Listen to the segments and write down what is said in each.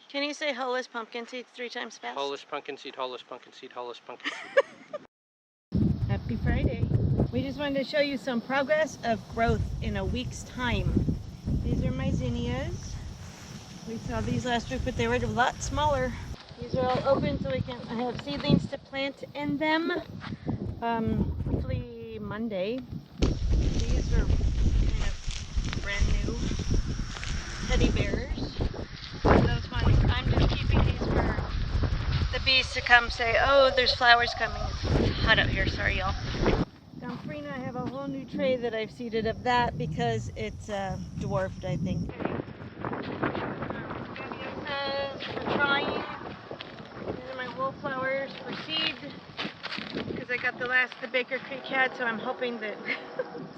Can you say hollis pumpkin seed 3 times fast? Hollis pumpkin seed, hollis pumpkin seed, hollis pumpkin seed. Happy Friday. We just wanted to show you some progress of growth in a week's time. These are my zinnias. We saw these last week, but they were a lot smaller. These are all open so I have seedlings to plant in them. Hopefully Monday. These are kind of brand new teddy bears. Those ones, I'm just keeping these for the bees to come say, oh, there's flowers coming. It's hot out here, sorry y'all. Down Farina, I have a whole new tray that I've seeded of that because it's dwarfed, I think. For trying. These are my wallflowers for seed because I got the Baker Creek had, so I'm hoping that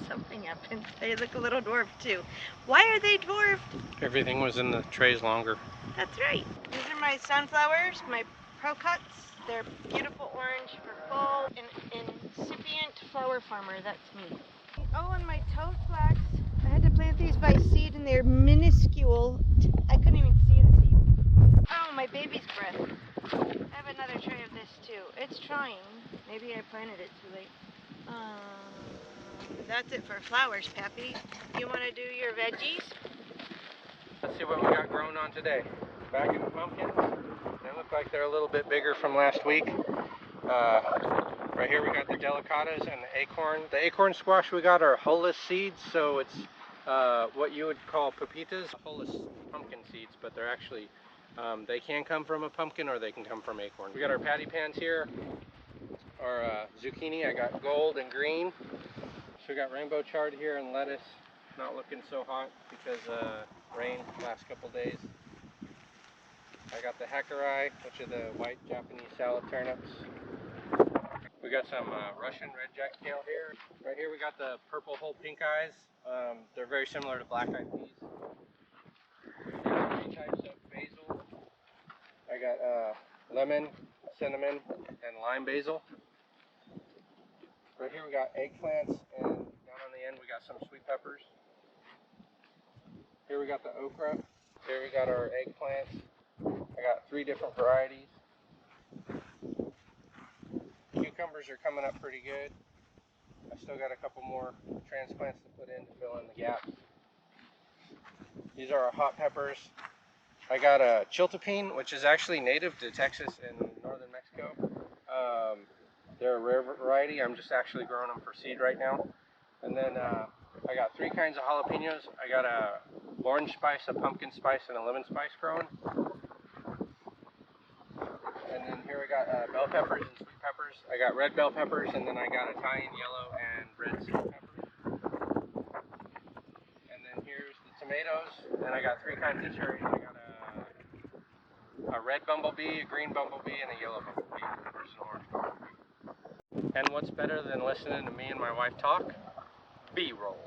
something happens. They look a little dwarfed too. Why are they dwarfed? Everything was in the trays longer. That's right. These are my sunflowers, my pro cuts. They're beautiful orange for fall. An incipient flower farmer, that's me. Oh, and my toad flax. I had to plant these by seed and they're minuscule. I couldn't even see the seed. Oh, my baby's breath. I have another tray of this too. It's trying. Maybe I planted it too late. That's it for flowers, Pappy. You want to do your veggies? Let's see what we got growing on today. Back in the pumpkins. They look like they're a little bit bigger from last week. Right here we got the delicatas and the acorn. The acorn squash we got are hollis seeds, so it's what you would call pepitas. Hollis pumpkin seeds, but they're actually, they can come from a pumpkin or they can come from acorn. We got our patty pans here. Our zucchini, I got gold and green. So we got rainbow chard here and lettuce. Not looking so hot because rain last couple days. I got the hackeri, which are the white Japanese salad turnips. We got some Russian red jack kale here. Right here we got the purple whole pink eyes. They're very similar to black eyed peas. Three types of basil. I got lemon, cinnamon, and lime basil. Right here we got eggplants, and down on the end we got some sweet peppers. Here we got the okra. Here we got our eggplants. I got 3 different varieties. Cucumbers are coming up pretty good. I still got a couple more transplants to put in to fill in the gaps. These are our hot peppers. I got a chiltepine, which is actually native to Texas and northern Mexico. They're a rare variety. I'm just actually growing them for seed right now. And then I got 3 kinds of jalapenos. I got a orange spice, a pumpkin spice, and a lemon spice growing. And then here we got bell peppers and sweet peppers. I got red bell peppers, and then I got Italian yellow and red sweet peppers. And then here's the tomatoes. And I got 3 kinds of cherries. I got a red bumblebee, a green bumblebee, and a yellow bumblebee. There's an orange bumblebee. And what's better than listening to me and my wife talk? B-roll.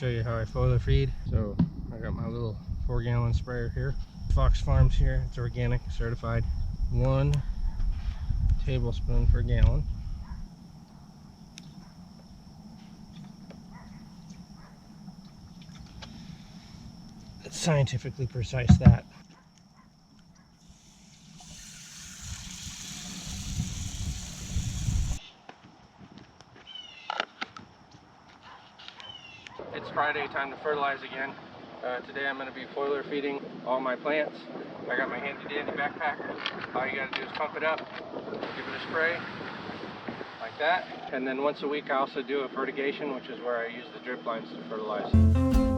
show you how I foliar feed. So I got my little 4-gallon sprayer here. Fox Farms here, it's organic, certified. 1 tablespoon per gallon. It's scientifically precise, that. It's Friday, time to fertilize again. Today I'm going to be foliar feeding all my plants. I got my handy dandy backpack. All you got to do is pump it up, give it a spray, like that. And then once a week I also do a fertigation, which is where I use the drip lines to fertilize.